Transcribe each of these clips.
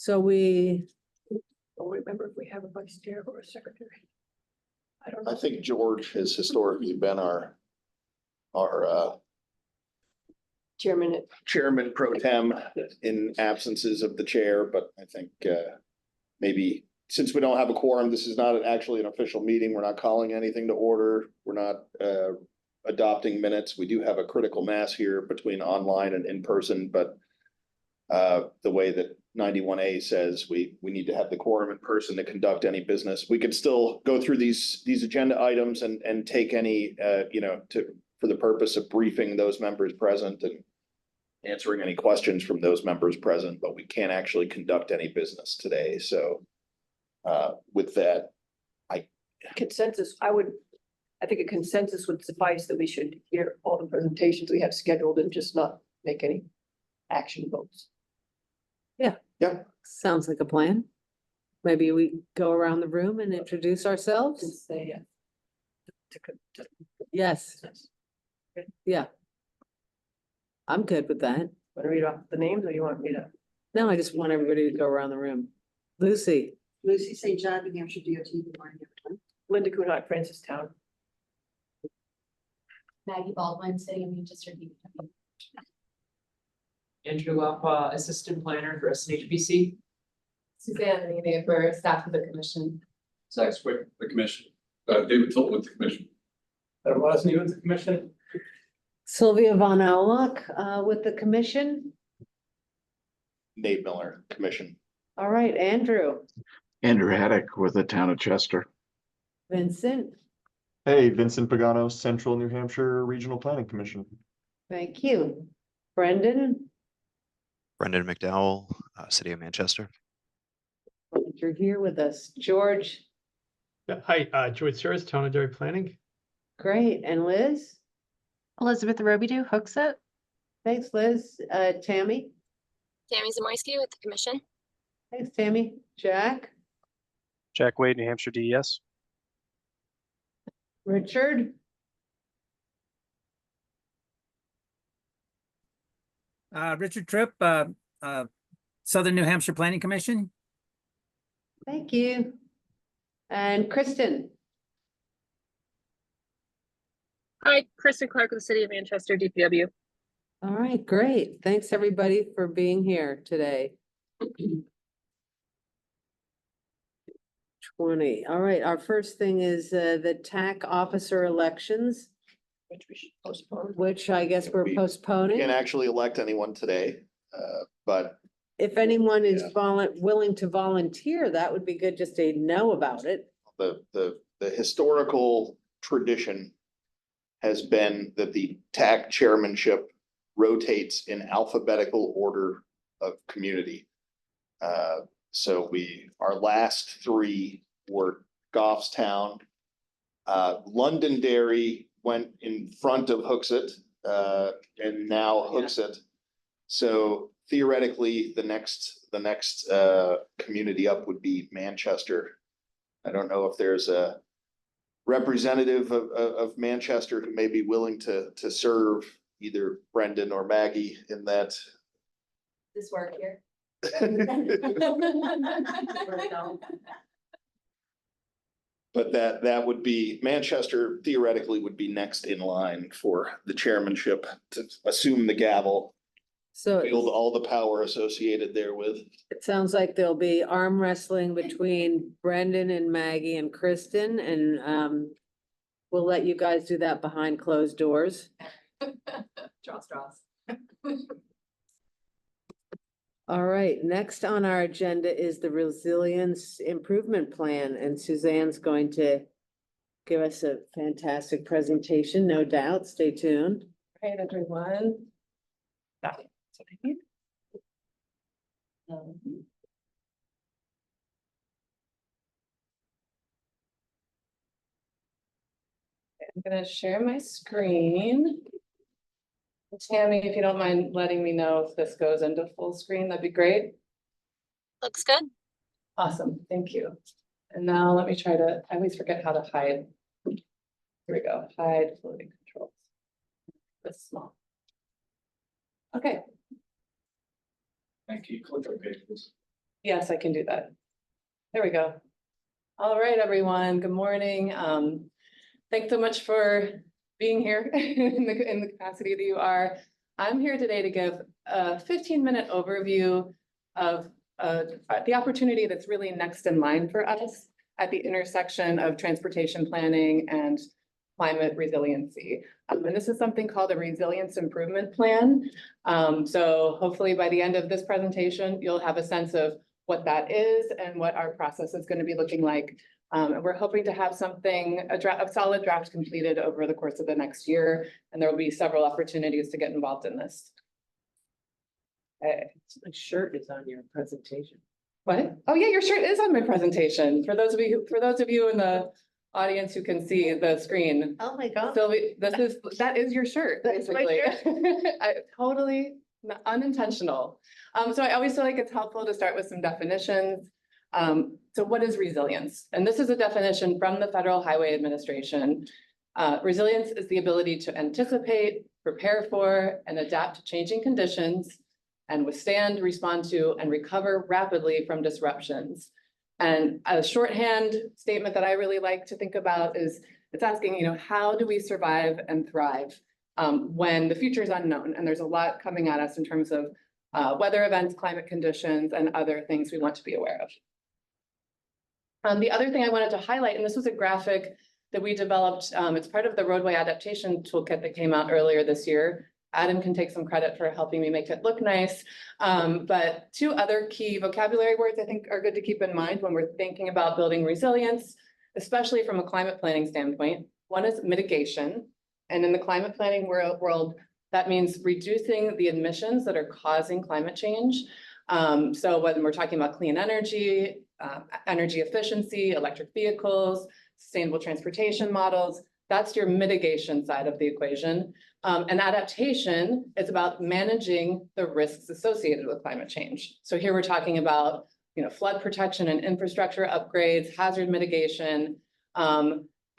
So we, Don't remember if we have a vice chair or a secretary. I don't know. I think George has historically been our Chairman, chairman pro tem in absences of the chair, but I think maybe since we don't have a quorum, this is not actually an official meeting. We're not calling anything to order. We're not adopting minutes. We do have a critical mass here between online and in person, but the way that 91A says we need to have the quorum in person to conduct any business. We could still go through these agenda items and take any for the purpose of briefing those members present and answering any questions from those members present, but we can't actually conduct any business today. So with that, consensus, I think a consensus would suffice that we should hear all the presentations we have scheduled and just not make any action votes. sounds like a plan. Maybe we go around the room and introduce ourselves? Since they, Yes, yeah. I'm good with that. want to read off the names or you want me to? No, I just want everybody to go around the room. Lucy, Lucy St. John, New Hampshire DOT. Good morning, everyone. Linda Kunat, Francistown. Maggie Baldwin, City of Manchester. DPW. Andrew Lapa, Assistant Planner for SNHPC. Suzanne Neve for staff of the commission. Zach Swick, the commission. David Tilton with the commission. That was new with the commission. Sylvia Von Aulock, with the commission. Nate Miller, commission. All right, Andrew, Andrew Haddock with the town of Chester. Vincent, Hey, Vincent Pagano, Central New Hampshire Regional Planning Commission. thank you. Brendan, Brendan McDowell, City of Manchester. you're here with us. George, Yeah, hi, George Sears, Town of Derry Planning. great. And Liz? Elizabeth Robidoux, Hooksett. Thanks, Liz. Tammy? Tammy Zamoyski with the commission. Thanks, Tammy. Jack? Jack Wade, New Hampshire DES. Richard? Richard Tripp, Southern New Hampshire Planning Commission. Thank you. And Kristen? Hi, Kristen Clark with the City of Manchester DPW. All right, great. Thanks, everybody, for being here today. 20. All right, our first thing is the TAC Officer Elections, Which we should postpone. which I guess we're We postponing. can't actually elect anyone today, but If anyone is Yeah. willing to volunteer, that would be good just to know about it. the historical tradition has been that the TAC chairmanship rotates in alphabetical order of community. So our last three were Goffstown. Londonderry went in front of Hooksett, and now Hooksett. So theoretically, the next community up would be Manchester. I don't know if there's a representative of Manchester who may be willing to serve either Brendan or Maggie in that. This work here. But that would be, Manchester theoretically would be next in line for the chairmanship to assume the gavel, So wield all the power associated therewith. it sounds like there'll be arm wrestling between Brendan and Maggie and Kristen, and we'll let you guys do that behind closed doors. Draw straws. All right, next on our agenda is the Resilience Improvement Plan, and Suzanne's going to give us a fantastic presentation, no doubt. Stay tuned. Right, everyone. That's what I need. I'm gonna share my screen. Tammy, if you don't mind letting me know if this goes into full screen, that'd be great. Looks good. Awesome, thank you. And now let me try to, I always forget how to hide. Here we go, hide floating controls. This small. Okay, Thank you. Click OK, please. Yes, I can do that. There we go. All right, everyone. Good morning. Thanks so much for being here in the capacity that you are. I'm here today to give a 15-minute overview of the opportunity that's really next in line for us at the intersection of transportation planning and climate resiliency. And this is something called a resilience improvement plan. So hopefully by the end of this presentation, you'll have a sense of what that is and what our process is going to be looking like. And we're hoping to have something, a solid draft completed over the course of the next year, and there will be several opportunities to get involved in this. Okay. My shirt is on your presentation. What? Oh yeah, your shirt is on my presentation. For those of you in the audience who can see the screen. Oh my God. So that is your shirt, That's my basically. Totally unintentional. So I always feel like it's helpful to start with some definitions. So what is resilience? And this is a definition from the Federal Highway Administration. Resilience is the ability to anticipate, prepare for, and adapt to changing conditions and withstand, respond to, and recover rapidly from disruptions. And a shorthand statement that I really like to think about is it's asking, how do we survive and thrive when the future is unknown? And there's a lot coming at us in terms of weather events, climate conditions, and other things we want to be aware of. The other thing I wanted to highlight, and this was a graphic that we developed, it's part of the roadway adaptation toolkit that came out earlier this year. Adam can take some credit for helping me make it look nice. But two other key vocabulary words I think are good to keep in mind when we're thinking about building resilience, especially from a climate planning standpoint. One is mitigation. And in the climate planning world, that means reducing the emissions that are causing climate change. So when we're talking about clean energy, energy efficiency, electric vehicles, sustainable transportation models, that's your mitigation side of the equation. And adaptation is about managing the risks associated with climate change. So here we're talking about, flood protection and infrastructure upgrades, hazard mitigation.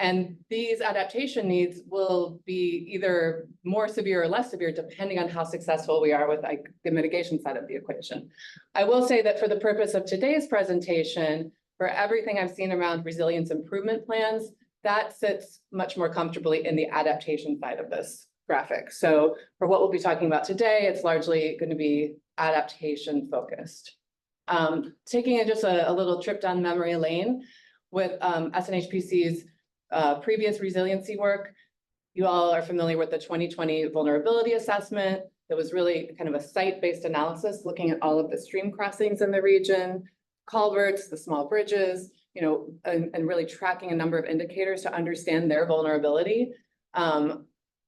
And these adaptation needs will be either more severe or less severe, depending on how successful we are with the mitigation side of the equation. I will say that for the purpose of today's presentation, for everything I've seen around resilience improvement plans, that sits much more comfortably in the adaptation side of this graphic. So for what we'll be talking about today, it's largely going to be adaptation focused. Taking just a little trip down memory lane with SNHPC's previous resiliency work, you all are familiar with the 2020 vulnerability assessment. That was really kind of a site-based analysis looking at all of the stream crossings in the region, culverts, the small bridges, and really tracking a number of indicators to understand their vulnerability.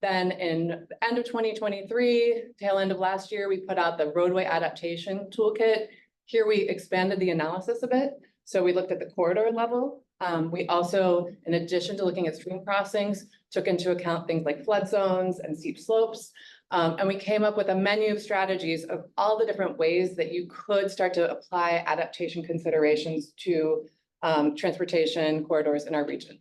Then in the end of 2023, tail end of last year, we put out the roadway adaptation toolkit. Here we expanded the analysis a bit. So we looked at the corridor level. We also, in addition to looking at stream crossings, took into account things like flood zones and steep slopes. And we came up with a menu of strategies of all the different ways that you could start to apply adaptation considerations to transportation corridors in our region.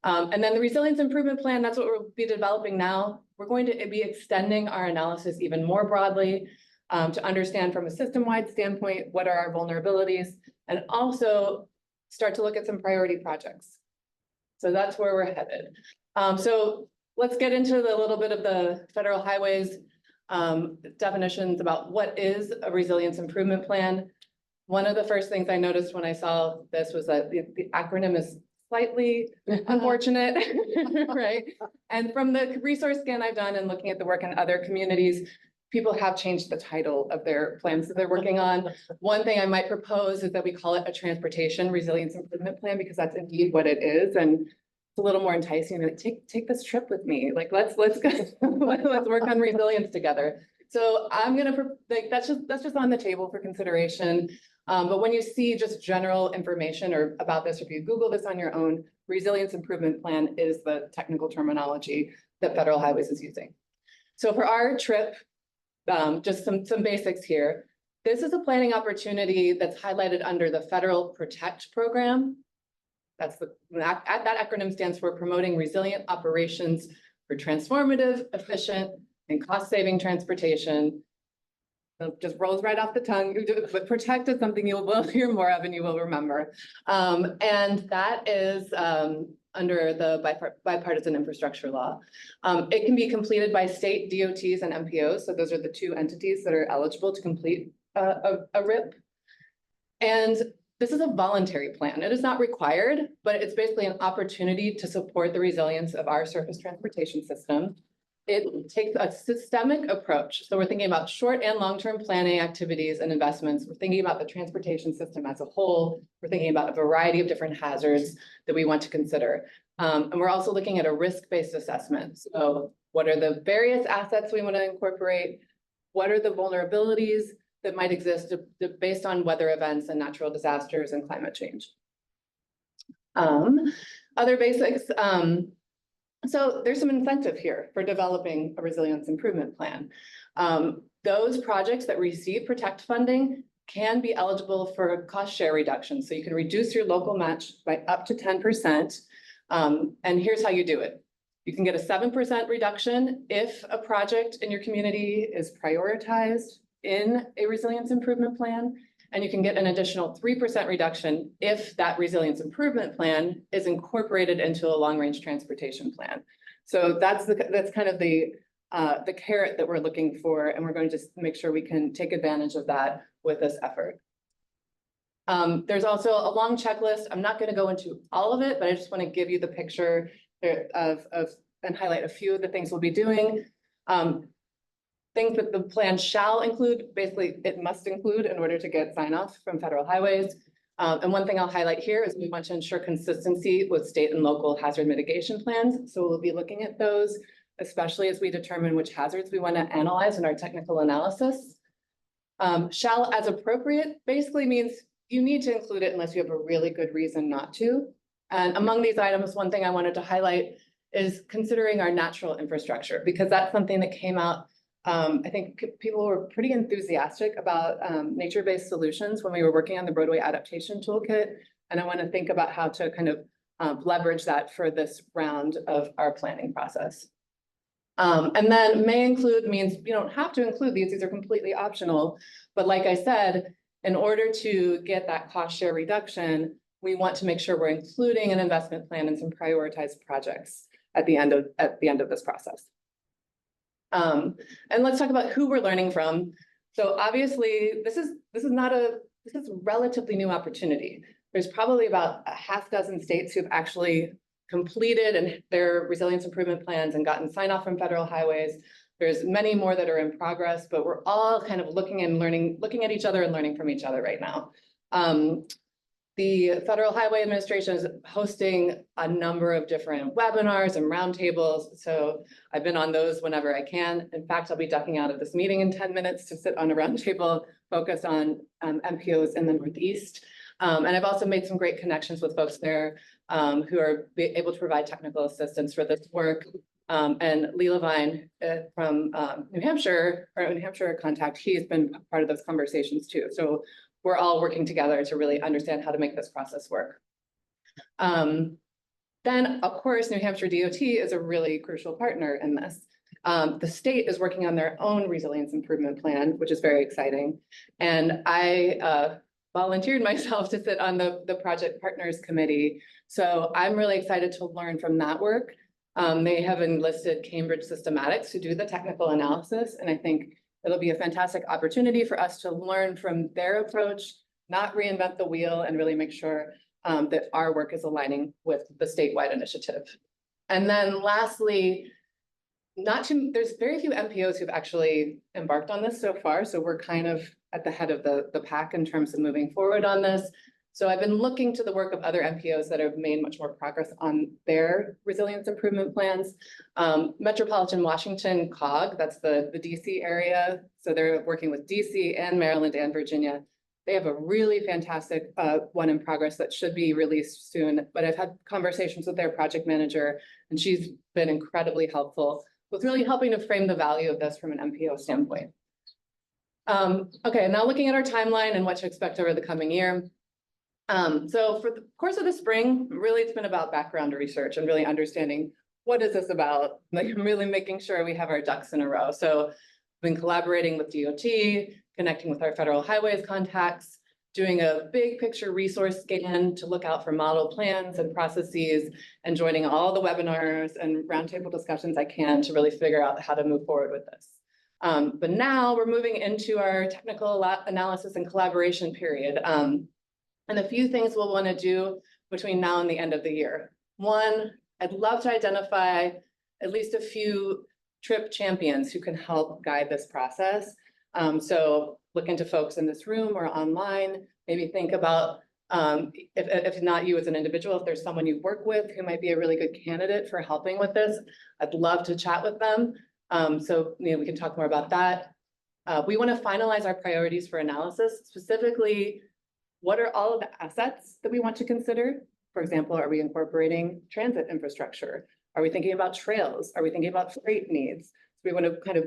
And then the resilience improvement plan, that's what we'll be developing now. We're going to be extending our analysis even more broadly to understand from a system-wide standpoint, what are our vulnerabilities, and also start to look at some priority projects. So that's where we're headed. So let's get into a little bit of the Federal Highways definitions about what is a resilience improvement plan. One of the first things I noticed when I saw this was that the acronym is slightly unfortunate, right? And from the resource scan I've done and looking at the work in other communities, people have changed the title of their plans that they're working on. One thing I might propose is that we call it a transportation resilience improvement plan, because that's indeed what it is. And it's a little more enticing. Like, take this trip with me. Like, let's go, let's work on resilience together. So I'm gonna that's just on the table for consideration. But when you see just general information or about this, if you Google this on your own, resilience improvement plan is the technical terminology that Federal Highways is using. So for our trip, just some basics here. This is a planning opportunity that's highlighted under the Federal Protect program. That's that acronym stands for Promoting Resilient Operations for Transformative, Efficient, and Cost-Saving Transportation. It just rolls right off the tongue, but protect is something you will hear more of and you will remember. And that is under the bipartisan infrastructure law. It can be completed by state DOTs and MPOs. So those are the two entities that are eligible to complete a RIP. And this is a voluntary plan. It is not required, but it's basically an opportunity to support the resilience of our surface transportation system. It takes a systemic approach. So we're thinking about short and long-term planning activities and investments. We're thinking about the transportation system as a whole. We're thinking about a variety of different hazards that we want to consider. And we're also looking at a risk-based assessment. So what are the various assets we want to incorporate? What are the vulnerabilities that might exist based on weather events and natural disasters and climate change? Other basics. So there's some incentive here for developing a resilience improvement plan. Those projects that receive PROTECT funding can be eligible for cost share reduction. So you can reduce your local match by up to 10%. And here's how you do it. You can get a 7% reduction if a project in your community is prioritized in a resilience improvement plan. And you can get an additional 3% reduction if that resilience improvement plan is incorporated into a long-range transportation plan. So that's kind of the carrot that we're looking for, and we're going to just make sure we can take advantage of that with this effort. There's also a long checklist. I'm not going to go into all of it, but I just want to give you the picture of and highlight a few of the things we'll be doing. Things that the plan shall include, basically it must include in order to get sign off from federal highways. And one thing I'll highlight here is we want to ensure consistency with state and local hazard mitigation plans. So we'll be looking at those, especially as we determine which hazards we want to analyze in our technical analysis. Shall as appropriate basically means you need to include it unless you have a really good reason not to. And among these items, one thing I wanted to highlight is considering our natural infrastructure, because that's something that came out. I think people were pretty enthusiastic about nature-based solutions when we were working on the roadway adaptation toolkit. And I want to think about how to kind of leverage that for this round of our planning process. And then may include means you don't have to include these are completely optional. But like I said, in order to get that cost share reduction, we want to make sure we're including an investment plan and some prioritized projects at the end of this process. And let's talk about who we're learning from. So obviously, this is a relatively new opportunity. There's probably about a half dozen states who've actually completed and their resilience improvement plans and gotten sign off from federal highways. There's many more that are in progress, but we're all kind of looking at each other and learning from each other right now. The Federal Highway Administration is hosting a number of different webinars and roundtables. So I've been on those whenever I can. In fact, I'll be ducking out of this meeting in 10 minutes to sit on a roundtable focused on MPOs in the Northeast. And I've also made some great connections with folks there who are able to provide technical assistance for this work. And Lee Levine from New Hampshire, our New Hampshire contact, he's been part of those conversations too. So we're all working together to really understand how to make this process work. Then, of course, New Hampshire DOT is a really crucial partner in this. The state is working on their own resilience improvement plan, which is very exciting. And I volunteered myself to sit on the Project Partners Committee. So I'm really excited to learn from that work. They have enlisted Cambridge Systematics to do the technical analysis, and I think it'll be a fantastic opportunity for us to learn from their approach, not reinvent the wheel, and really make sure that our work is aligning with the statewide initiative. And then lastly, there's very few MPOs who've actually embarked on this so far, so we're kind of at the head of the pack in terms of moving forward on this. So I've been looking to the work of other MPOs that have made much more progress on their resilience improvement plans. Metropolitan Washington COG, that's the DC area. So they're working with DC and Maryland and Virginia. They have a really fantastic one in progress that should be released soon. But I've had conversations with their project manager, and she's been incredibly helpful with really helping to frame the value of this from an MPO standpoint. Okay, now looking at our timeline and what to expect over the coming year. So for the course of the spring, really it's been about background research and really understanding what is this about, like really making sure we have our ducks in a row. So been collaborating with DOT, connecting with our federal highways contacts, doing a big picture resource scan to look out for model plans and processes, and joining all the webinars and roundtable discussions I can to really figure out how to move forward with this. But now we're moving into our technical analysis and collaboration period. And a few things we'll want to do between now and the end of the year. One, I'd love to identify at least a few trip champions who can help guide this process. So look into folks in this room or online, maybe think about, if not you as an individual, if there's someone you work with who might be a really good candidate for helping with this, I'd love to chat with them. So we can talk more about that. We want to finalize our priorities for analysis, specifically, what are all of the assets that we want to consider? For example, are we incorporating transit infrastructure? Are we thinking about trails? Are we thinking about freight needs? So we want to kind of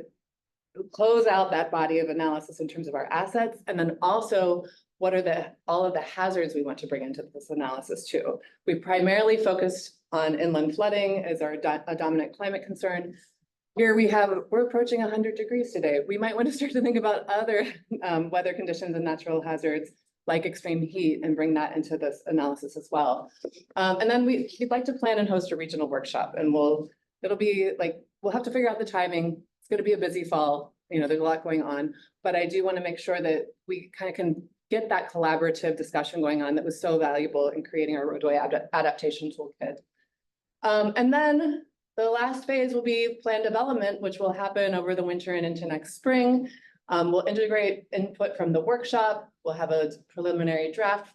close out that body of analysis in terms of our assets, and then also what are all of the hazards we want to bring into this analysis too. We primarily focused on inland flooding as our dominant climate concern. Here we're approaching 100 degrees today. We might want to start to think about other weather conditions and natural hazards like extreme heat and bring that into this analysis as well. And then we'd like to plan and host a regional workshop, and we'll have to figure out the timing. It's going to be a busy fall. There's a lot going on, but I do want to make sure that we kind of can get that collaborative discussion going on that was so valuable in creating our roadway adaptation toolkit. And then the last phase will be plan development, which will happen over the winter and into next spring. We'll integrate input from the workshop. We'll have a preliminary draft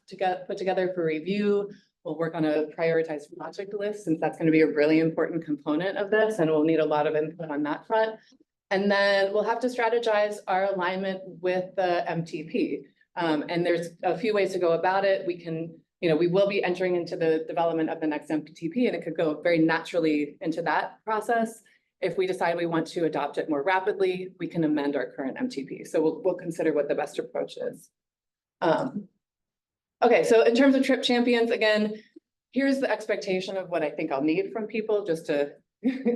put together for review. We'll work on a prioritized project list, since that's going to be a really important component of this, and we'll need a lot of input on that front. And then we'll have to strategize our alignment with the MTP. And there's a few ways to go about it. We will be entering into the development of the next MTP, and it could go very naturally into that process. If we decide we want to adopt it more rapidly, we can amend our current MTP. So we'll consider what the best approach is. Okay, so in terms of trip champions, again, here's the expectation of what I think I'll need from people, just to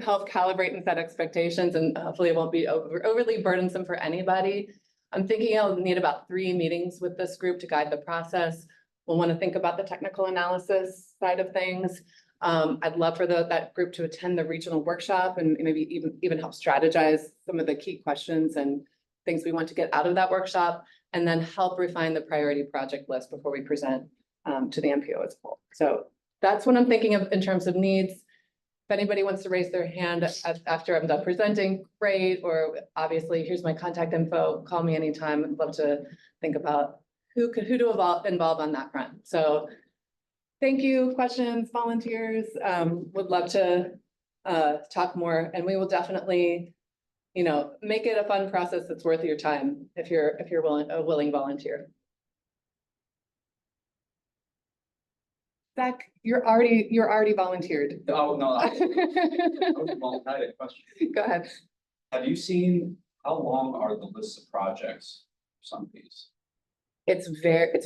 help calibrate and set expectations, and hopefully it won't be overly burdensome for anybody. I'm thinking I'll need about 3 meetings with this group to guide the process. We'll want to think about the technical analysis side of things. I'd love for that group to attend the regional workshop and maybe even help strategize some of the key questions and things we want to get out of that workshop, and then help refine the priority project list before we present to the MPO as a whole. So that's what I'm thinking of in terms of needs. If anybody wants to raise their hand after I'm done presenting, great. Or obviously, here's my contact info. Call me anytime. I'd love to think about who to involve on that front. So thank you. Questions, volunteers, would love to talk more, and we will definitely, make it a fun process that's worth your time if you're a willing volunteer. Zach, you're already volunteered. Oh, no. That was a multi-sided question. Go ahead. Have you seen, how long are the lists of projects for some of these? It's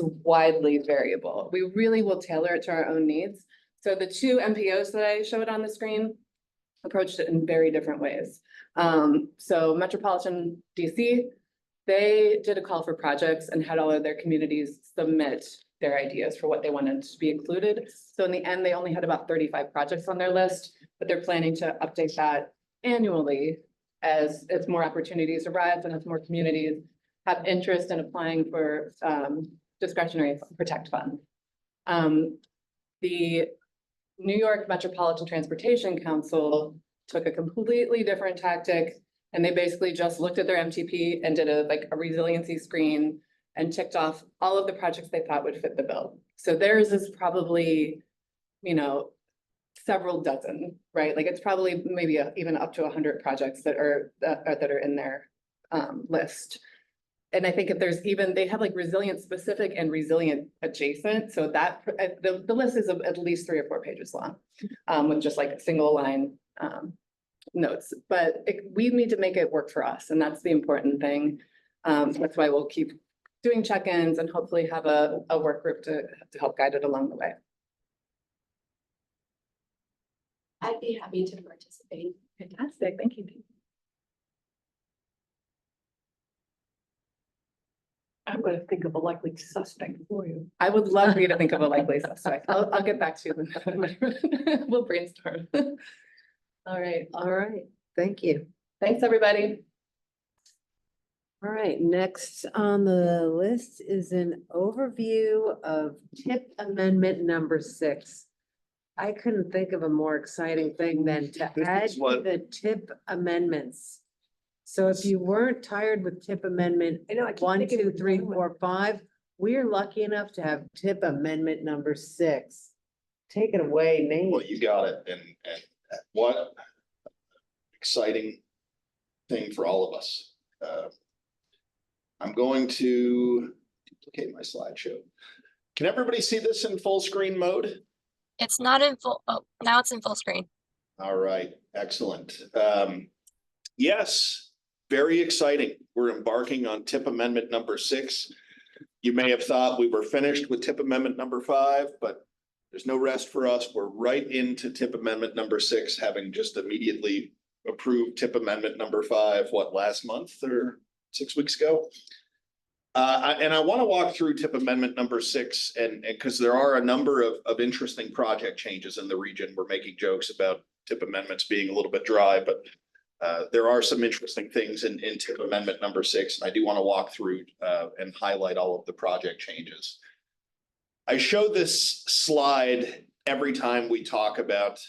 widely variable. We really will tailor it to our own needs. So the 2 MPOs that I showed on the screen approached it in very different ways. So Metropolitan DC, they did a call for projects and had all of their communities submit their ideas for what they wanted to be included. So in the end, they only had about 35 projects on their list, but they're planning to update that annually as more opportunities arise and as more communities have interest in applying for discretionary protect fund. The New York Metropolitan Transportation Council took a completely different tactic, and they basically just looked at their MTP and did a resiliency screen and ticked off all of the projects they thought would fit the bill. So theirs is probably, several dozen, right? Like it's probably maybe even up to 100 projects that are in their list. And I think if there's they have resilient specific and resilient adjacent. So that the list is at least 3 or 4 pages long, with just single line notes. But we need to make it work for us, and that's the important thing. That's why we'll keep doing check-ins and hopefully have a work group to help guide it along the way. I'd be happy to participate. Fantastic, thank you. I'm gonna think of a likely suspect for you. I would love for you to think of a likely suspect. I'll get back to you. We'll brainstorm. All right. All right, thank you. Thanks, everybody. All right, next on the list is an overview of tip amendment number 6. I couldn't think of a more exciting thing than to This add is to what- the tip amendments. So if you weren't tired with tip amendment I know, I keep 1, thinking 2, of 3, another one. 4, 5, we are lucky enough to have tip amendment number 6. Take it away, Well, Nate. you got it, and what exciting thing for all of us. I'm going to duplicate my slideshow. Can everybody see this in full screen mode? It's not in full, oh, now it's in full screen. All right, excellent. Yes, very exciting. We're embarking on tip amendment number 6. You may have thought we were finished with tip amendment number 5, but there's no rest for us. We're right into tip amendment number 6, having just immediately approved tip amendment number 5, last month or 6 weeks ago? And I want to walk through tip amendment number 6 and because there are a number of interesting project changes in the region. We're making jokes about tip amendments being a little bit dry, but there are some interesting things in tip amendment number 6. And I do want to walk through and highlight all of the project changes. I show this slide every time we talk about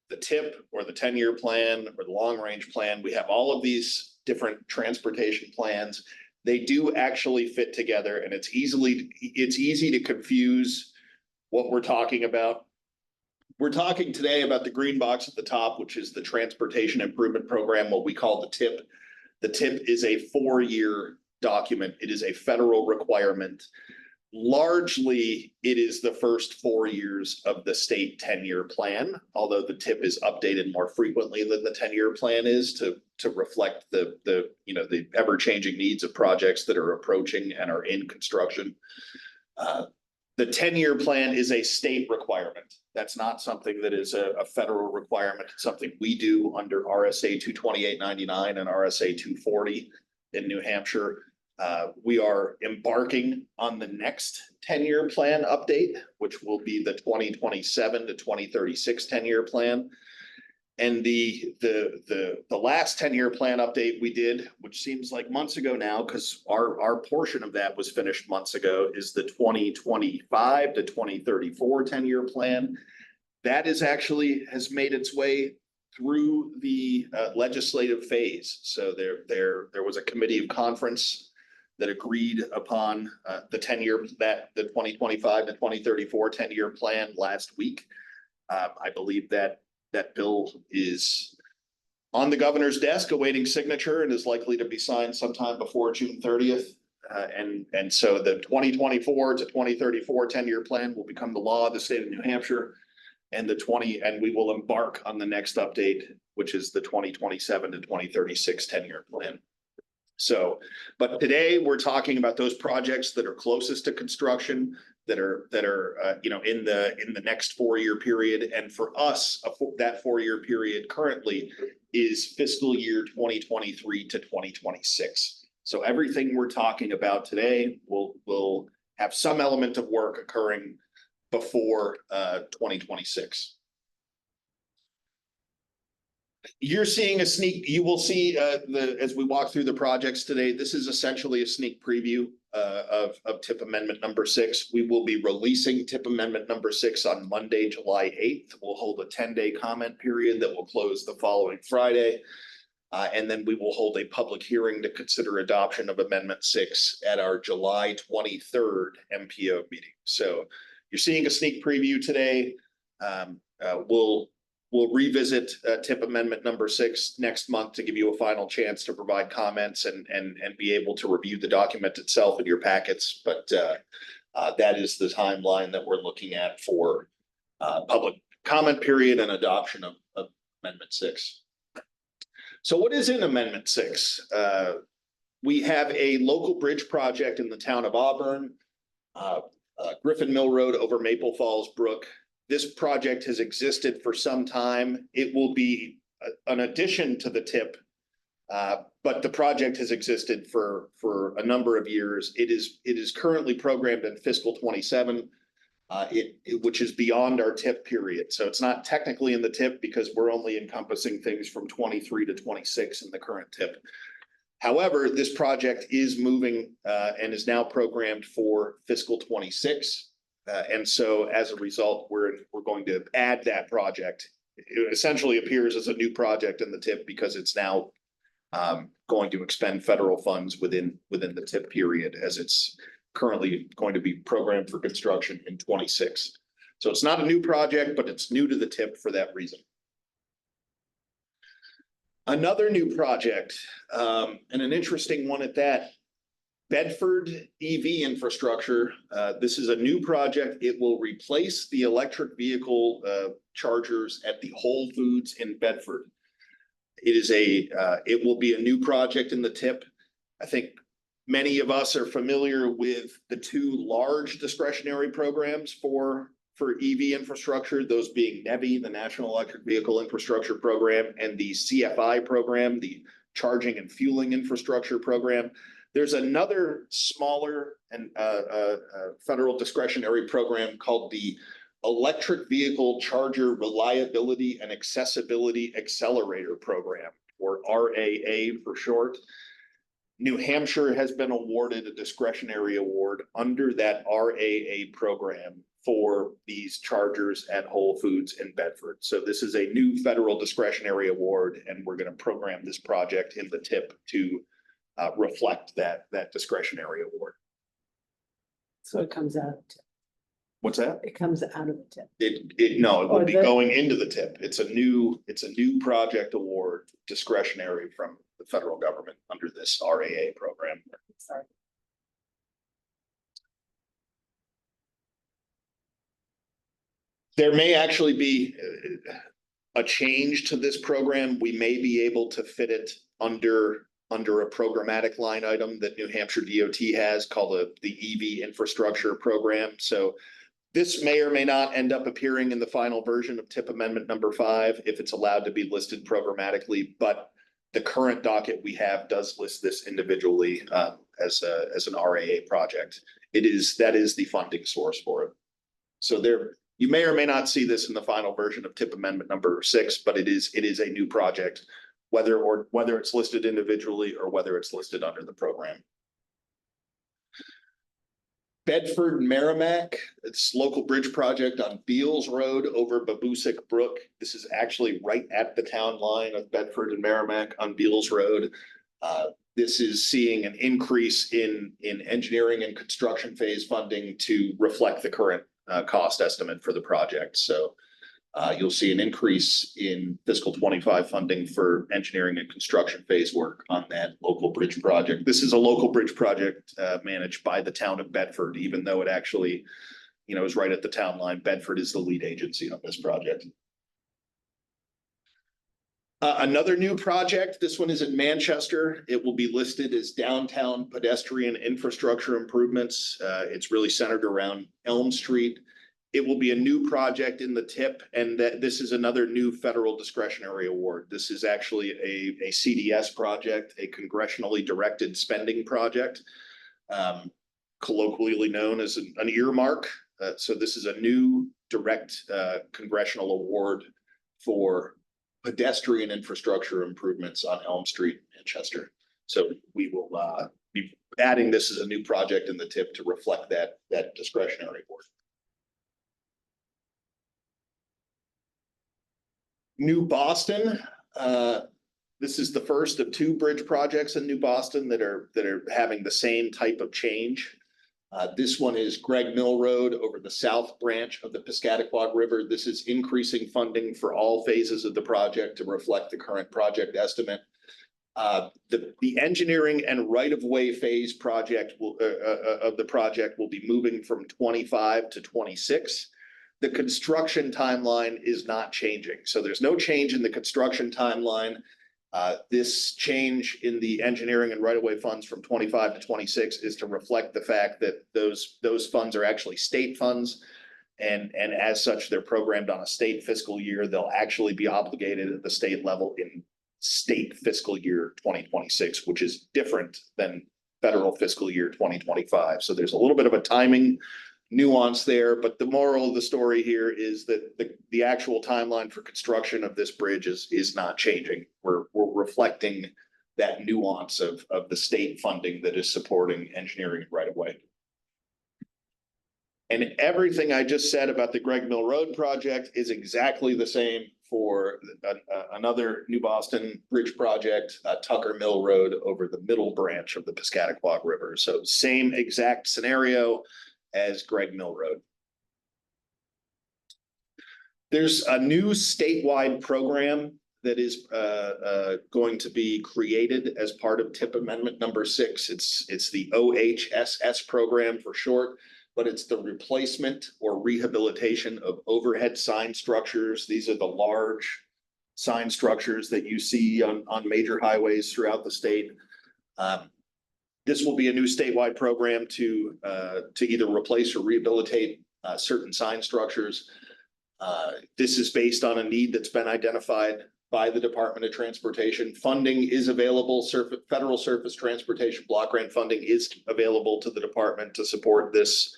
the tip or the 10-year plan or the long-range plan. We have all of these different transportation plans. They do actually fit together, and it's easy to confuse what we're talking about. We're talking today about the green box at the top, which is the Transportation Improvement Program, what we call the TIP. The TIP is a 4-year document. It is a federal requirement. Largely, it is the first 4 years of the state 10-year plan, although the TIP is updated more frequently than the 10-year plan is to reflect the ever-changing needs of projects that are approaching and are in construction. The 10-year plan is a state requirement. That's not something that is a federal requirement. It's something we do under RSA 22899 and RSA 240 in New Hampshire. We are embarking on the next 10-year plan update, which will be the 2027 to 2036 10-year plan. And the last 10-year plan update we did, which seems like months ago now, because our portion of that was finished months ago, is the 2025 to 2034 10-year plan. That is actually has made its way through the legislative phase. So there was a committee of conference that agreed upon the 2025 to 2034 10-year plan last week. I believe that bill is on the governor's desk awaiting signature and is likely to be signed sometime before June 30th. And so the 2024 to 2034 10-year plan will become the law of the state of New Hampshire. And we will embark on the next update, which is the 2027 to 2036 10-year plan. So, but today we're talking about those projects that are closest to construction, that are in the next 4-year period. And for us, that 4-year period currently is fiscal year 2023 to 2026. So everything we're talking about today will have some element of work occurring before 2026. You're seeing you will see as we walk through the projects today, this is essentially a sneak preview of TIP amendment number 6. We will be releasing TIP amendment number 6 on Monday, July 8th. We'll hold a 10-day comment period that will close the following Friday. And then we will hold a public hearing to consider adoption of amendment 6 at our July 23rd MPO meeting. So you're seeing a sneak preview today. We'll revisit TIP amendment number 6 next month to give you a final chance to provide comments and be able to review the document itself in your packets. But that is the timeline that we're looking at for public comment period and adoption of amendment 6. So what is in amendment 6? We have a local bridge project in the town of Auburn, Griffin Mill Road over Maple Falls Brook. This project has existed for some time. It will be an addition to the TIP But the project has existed for a number of years. It is currently programmed in fiscal 27, which is beyond our TIP period. So it's not technically in the TIP because we're only encompassing things from 23 to 26 in the current TIP. However, this project is moving and is now programmed for fiscal 26. And so as a result, we're going to add that project. It essentially appears as a new project in the TIP because it's now going to expend federal funds within the TIP period, as it's currently going to be programmed for construction in 26. So it's not a new project, but it's new to the TIP for that reason. Another new project, and an interesting one at that, Bedford EV infrastructure. This is a new project. It will replace the electric vehicle chargers at the Whole Foods in Bedford. It will be a new project in the TIP. I think many of us are familiar with the two large discretionary programs for EV infrastructure, those being NEVI, the National Electric Vehicle Infrastructure Program, and the CFI program, the Charging and Fueling Infrastructure Program. There's another smaller and federal discretionary program called the Electric Vehicle Charger Reliability and Accessibility Accelerator Program, or RAA for short. New Hampshire has been awarded a discretionary award under that RAA program for these chargers at Whole Foods in Bedford. So this is a new federal discretionary award, and we're going to program this project in the TIP to reflect that discretionary award. So it comes out. What's that? It comes out of the TIP. It will be going into the TIP. It's a new project award, discretionary from the federal government under this RAA program. Sorry. There may actually be a change to this program. We may be able to fit it under a programmatic line item that New Hampshire DOT has called the EV infrastructure program. So this may or may not end up appearing in the final version of TIP Amendment number 5 if it's allowed to be listed programmatically, but the current docket we have does list this individually as an RAA project. That is the funding source for it. So you may or may not see this in the final version of TIP Amendment number 6, but it is a new project, whether it's listed individually or whether it's listed under the program. Bedford Merrimack, it's local bridge project on Beals Road over Babusick Brook. This is actually right at the town line of Bedford and Merrimack on Beals Road. This is seeing an increase in engineering and construction phase funding to reflect the current cost estimate for the project. So you'll see an increase in fiscal 25 funding for engineering and construction phase work on that local bridge project. This is a local bridge project managed by the town of Bedford, even though it actually, is right at the town line. Bedford is the lead agency on this project. Another new project, this one is in Manchester. It will be listed as downtown pedestrian infrastructure improvements. It's really centered around Elm Street. It will be a new project in the TIP, and this is another new federal discretionary award. This is actually a CDS project, a congressionally directed spending project, colloquially known as an earmark. So this is a new direct congressional award for pedestrian infrastructure improvements on Elm Street, Manchester. So we will be adding this as a new project in the TIP to reflect that discretionary award. New Boston, this is the first of 2 bridge projects in New Boston that are having the same type of change. This one is Greg Mill Road over the south branch of the Piscataquag River. This is increasing funding for all phases of the project to reflect the current project estimate. The engineering and right-of-way phase project of the project will be moving from 25 to 26. The construction timeline is not changing. So there's no change in the construction timeline. This change in the engineering and right-of-way funds from 25 to 26 is to reflect the fact that those funds are actually state funds. And as such, they're programmed on a state fiscal year. They'll actually be obligated at the state level in state fiscal year 2026, which is different than federal fiscal year 2025. So there's a little bit of a timing nuance there, but the moral of the story here is that the actual timeline for construction of this bridge is not changing. We're reflecting that nuance of the state funding that is supporting engineering right away. And everything I just said about the Greg Mill Road project is exactly the same for another New Boston bridge project, Tucker Mill Road over the middle branch of the Piscataquag River. So same exact scenario as Greg Mill Road. There's a new statewide program that is going to be created as part of TIP Amendment number 6. It's the OHSS program for short, but it's the replacement or rehabilitation of overhead sign structures. These are the large sign structures that you see on major highways throughout the state. This will be a new statewide program to either replace or rehabilitate certain sign structures. This is based on a need that's been identified by the Department of Transportation. Funding is available. Federal Surface Transportation Block Grant funding is available to the department to support this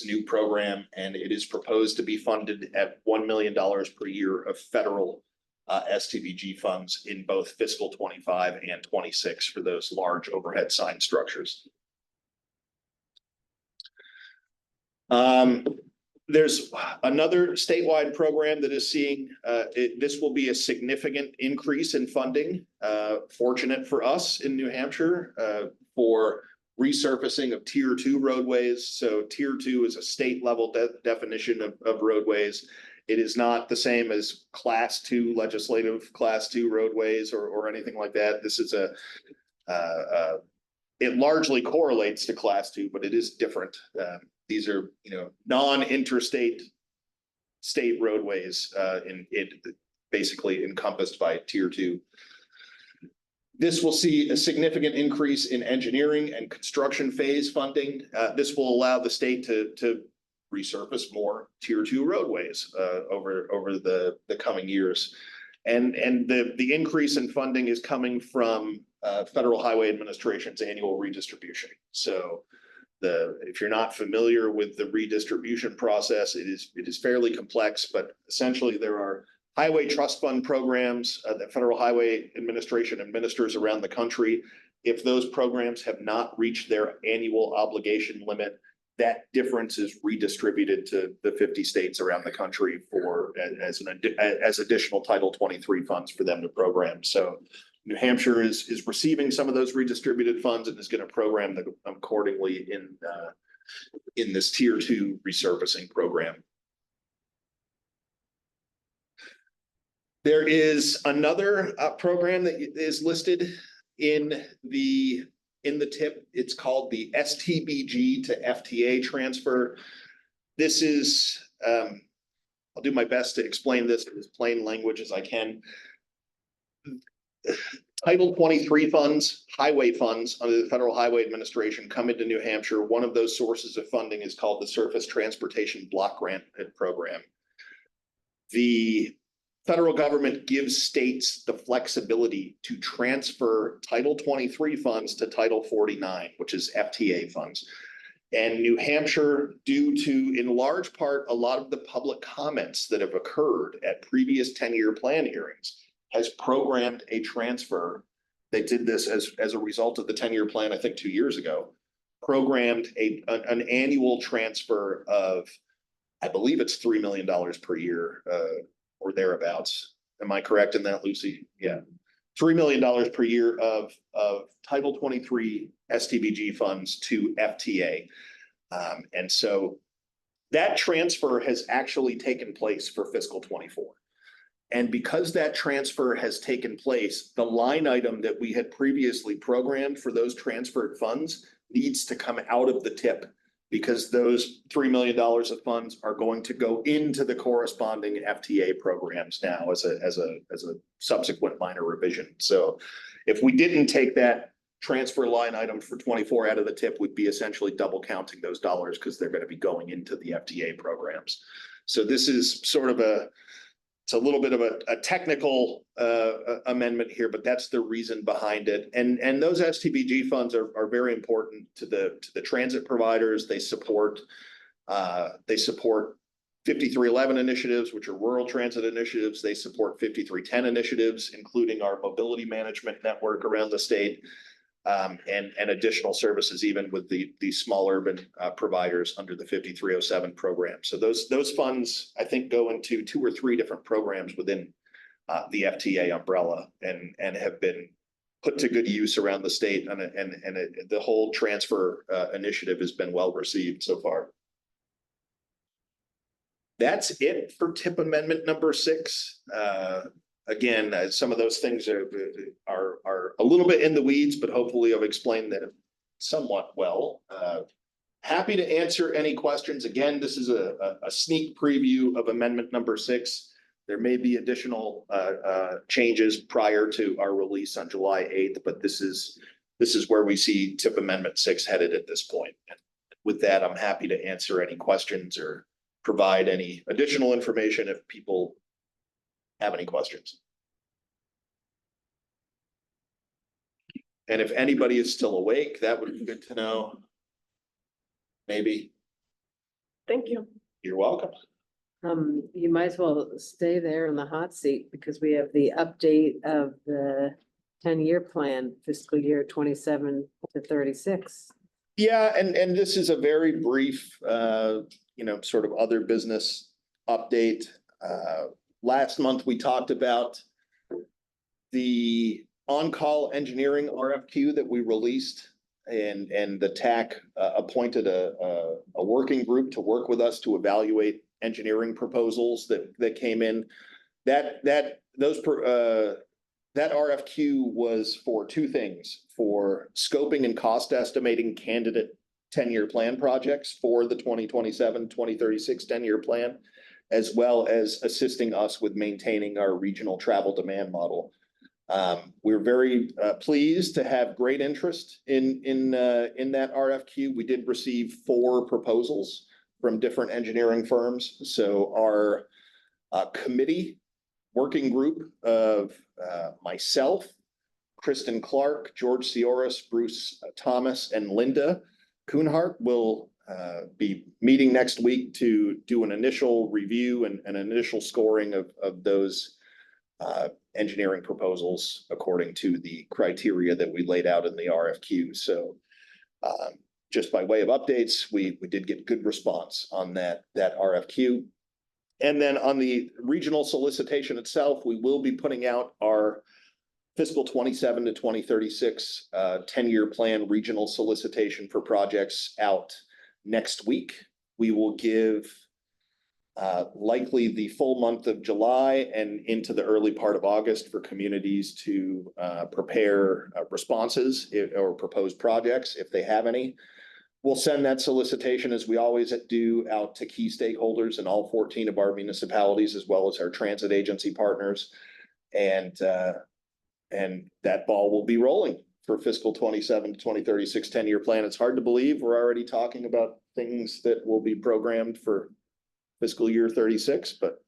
new program, and it is proposed to be funded at $1 million per year of federal STVG funds in both fiscal 25 and 26 for those large overhead sign structures. There's another statewide program that is seeing, this will be a significant increase in funding, fortunate for us in New Hampshire, for resurfacing of Tier 2 roadways. So Tier 2 is a state level definition of roadways. It is not the same as Class 2 legislative Class 2 roadways or anything like that. This is it largely correlates to Class 2, but it is different. These are, non-interstate state roadways, basically encompassed by Tier 2. This will see a significant increase in engineering and construction phase funding. This will allow the state to resurface more Tier 2 roadways over the coming years. And the increase in funding is coming from Federal Highway Administration's annual redistribution. So if you're not familiar with the redistribution process, it is fairly complex, but essentially there are highway trust fund programs that Federal Highway Administration administers around the country. If those programs have not reached their annual obligation limit, that difference is redistributed to the 50 states around the country as additional Title 23 funds for them to program. So New Hampshire is receiving some of those redistributed funds and is going to program them accordingly in this Tier 2 resurfacing program. There is another program that is listed in the TIP. It's called the STBG to FTA transfer. This is, I'll do my best to explain this in as plain language as I can. Title 23 funds, highway funds under the Federal Highway Administration come into New Hampshire. One of those sources of funding is called the Surface Transportation Block Grant Program. The federal government gives states the flexibility to transfer Title 23 funds to Title 49, which is FTA funds. And New Hampshire, due to, in large part, a lot of the public comments that have occurred at previous 10-year plan hearings, has programmed a transfer. They did this as a result of the 10-year plan, I think 2 years ago, programmed an annual transfer of, I believe it's $3 million per year or thereabouts. Am I correct in that, Lucy? Yeah. $3 million per year of Title 23 STBG funds to FTA. And so that transfer has actually taken place for fiscal 24. And because that transfer has taken place, the line item that we had previously programmed for those transferred funds needs to come out of the TIP, because those $3 million of funds are going to go into the corresponding FTA programs now as a subsequent minor revision. So if we didn't take that transfer line item for 24 out of the TIP, we'd be essentially double counting those dollars because they're going to be going into the FTA programs. So this is sort of it's a little bit of a technical amendment here, but that's the reason behind it. And those STBG funds are very important to the transit providers. They support 5311 initiatives, which are rural transit initiatives. They support 5310 initiatives, including our mobility management network around the state, and additional services, even with the small urban providers under the 5307 program. So those funds, I think, go into 2 or 3 different programs within the FTA umbrella and have been put to good use around the state. And the whole transfer initiative has been well received so far. That's it for tip amendment number 6. Again, some of those things are a little bit in the weeds, but hopefully I've explained that somewhat well. Happy to answer any questions. Again, this is a sneak preview of amendment number 6. There may be additional changes prior to our release on July 8th, but this is where we see tip amendment 6 headed at this point. And with that, I'm happy to answer any questions or provide any additional information if people have any questions. And if anybody is still awake, that would be good to know. Maybe. Thank you. You're welcome. You might as well stay there in the hot seat because we have the update of the 10-year plan, fiscal year 27 to 36. Yeah, and this is a very brief, sort of other business update. Last month, we talked about the on-call engineering RFQ that we released, and the TAC appointed a working group to work with us to evaluate engineering proposals that came in. That RFQ was for 2 things: for scoping and cost estimating candidate 10-year plan projects for the 2027-2036 10-year plan, as well as assisting us with maintaining our regional travel demand model. We're very pleased to have great interest in that RFQ. We did receive 4 proposals from different engineering firms. So our committee working group of myself, Kristen Clark, George Sioris, Bruce Thomas, and Linda Kuhnhart will be meeting next week to do an initial review and an initial scoring of those engineering proposals according to the criteria that we laid out in the RFQ. So just by way of updates, we did get good response on that RFQ. And then on the regional solicitation itself, we will be putting out our fiscal 27 to 2036 10-year plan regional solicitation for projects out next week. We will give likely the full month of July and into the early part of August for communities to prepare responses or proposed projects if they have any. We'll send that solicitation, as we always do, out to key stakeholders in all 14 of our municipalities, as well as our transit agency partners. And that ball will be rolling for fiscal 27 to 2036 10-year plan. It's hard to believe we're already talking about things that will be programmed for fiscal year 36, but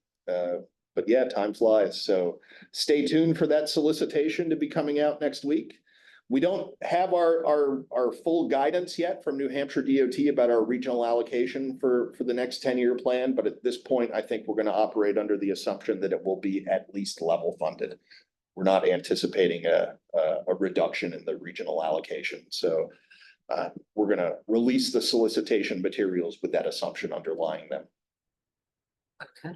yeah, time flies. So stay tuned for that solicitation to be coming out next week. We don't have our full guidance yet from New Hampshire DOT about our regional allocation for the next 10-year plan, but at this point, I think we're going to operate under the assumption that it will be at least level funded. We're not anticipating a reduction in the regional allocation. So we're going to release the solicitation materials with that assumption underlying them. Okay.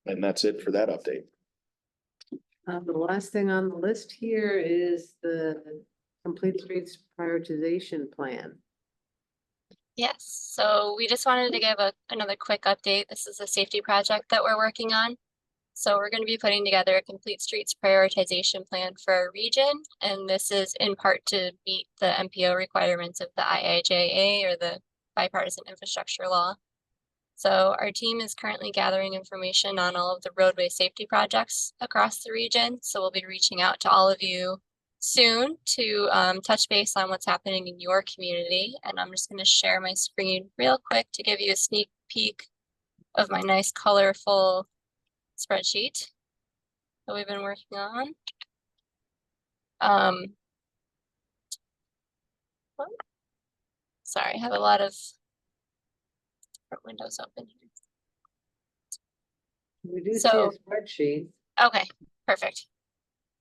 And that's it for that update. The last thing on the list here is the Complete Streets Prioritization Plan. Yes, so we just wanted to give another quick update. This is a safety project that we're working on. So we're going to be putting together a Complete Streets Prioritization Plan for our region. And this is in part to meet the MPO requirements of the IIJA, or the Bipartisan Infrastructure Law. So our team is currently gathering information on all of the roadway safety projects across the region. So we'll be reaching out to all of you soon to touch base on what's happening in your community. And I'm just going to share my screen real quick to give you a sneak peek of my nice, colorful spreadsheet that we've been working on. Sorry, I have a lot of different windows open here. We do see a So- spreadsheet. Okay, perfect.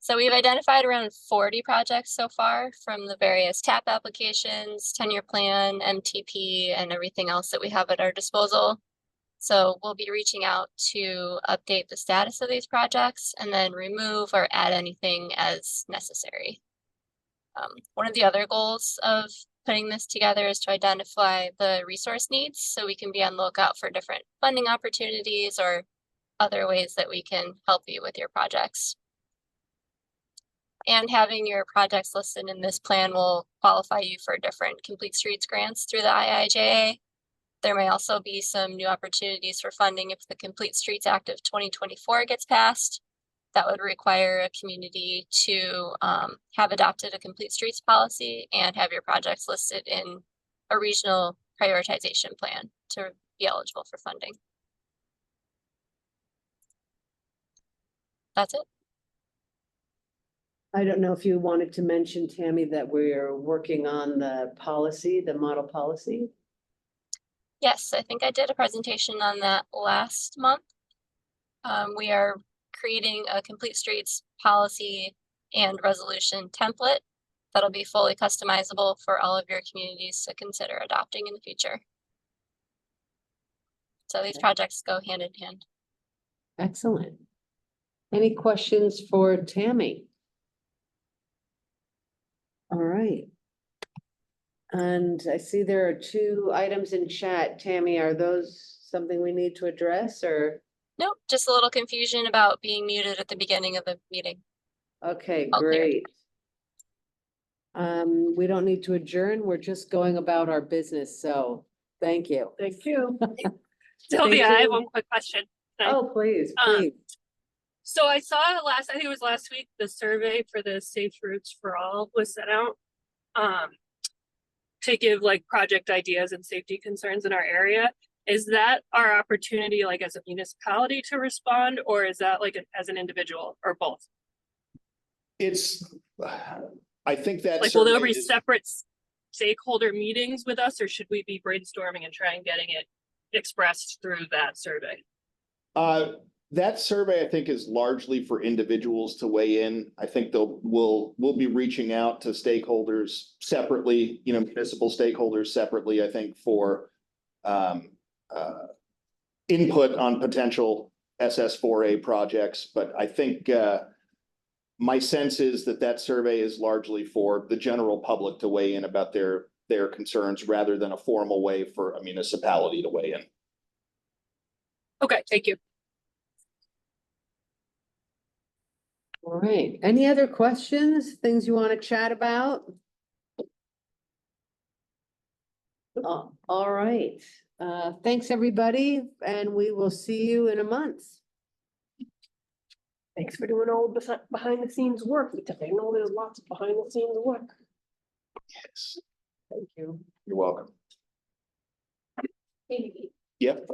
So we've identified around 40 projects so far from the various TAP applications, 10-year plan, MTP, and everything else that we have at our disposal. So we'll be reaching out to update the status of these projects and then remove or add anything as necessary. One of the other goals of putting this together is to identify the resource needs so we can be on the lookout for different funding opportunities or other ways that we can help you with your projects. And having your projects listed in this plan will qualify you for different Complete Streets grants through the IIJA. There may also be some new opportunities for funding if the Complete Streets Act of 2024 gets passed. That would require a community to have adopted a Complete Streets policy and have your projects listed in a regional prioritization plan to be eligible for funding. That's it. I don't know if you wanted to mention, Tammy, that we're working on the policy, the model policy. Yes, I think I did a presentation on that last month. We are creating a Complete Streets policy and resolution template that'll be fully customizable for all of your communities to consider adopting in the future. So these projects go hand in hand. Excellent. Any questions for Tammy? All right. And I see there are 2 items in chat. Tammy, are those something we need to address or? Nope, just a little confusion about being muted at the beginning of the meeting. Okay, All clear. great. We don't need to adjourn. We're just going about our business. So thank you. Thank you. Sylvia, I Thank have you. one quick question. Oh, please, Um, please. So I saw I think it was last week, the survey for the Safe Routes for All was sent out. To give like project ideas and safety concerns in our area. Is that our opportunity like as a municipality to respond, or is that like as an individual, or both? It's, I think that. Like, will there survey be is- separate stakeholder meetings with us, or should we be brainstorming and trying getting it expressed through that survey? That survey, I think, is largely for individuals to weigh in. I think we'll be reaching out to stakeholders separately, municipal stakeholders separately, I think, for input on potential SS4A projects. But I think my sense is that survey is largely for the general public to weigh in about their concerns rather than a formal way for a municipality to weigh in. Okay, thank you. All right. Any other questions, things you want to chat about? All right. Thanks, everybody, and we will see you in a month. Thanks for doing all the behind the scenes work, because I know there's lots of behind the scenes work. Yes, Thank you. you're welcome. Maybe. Yep.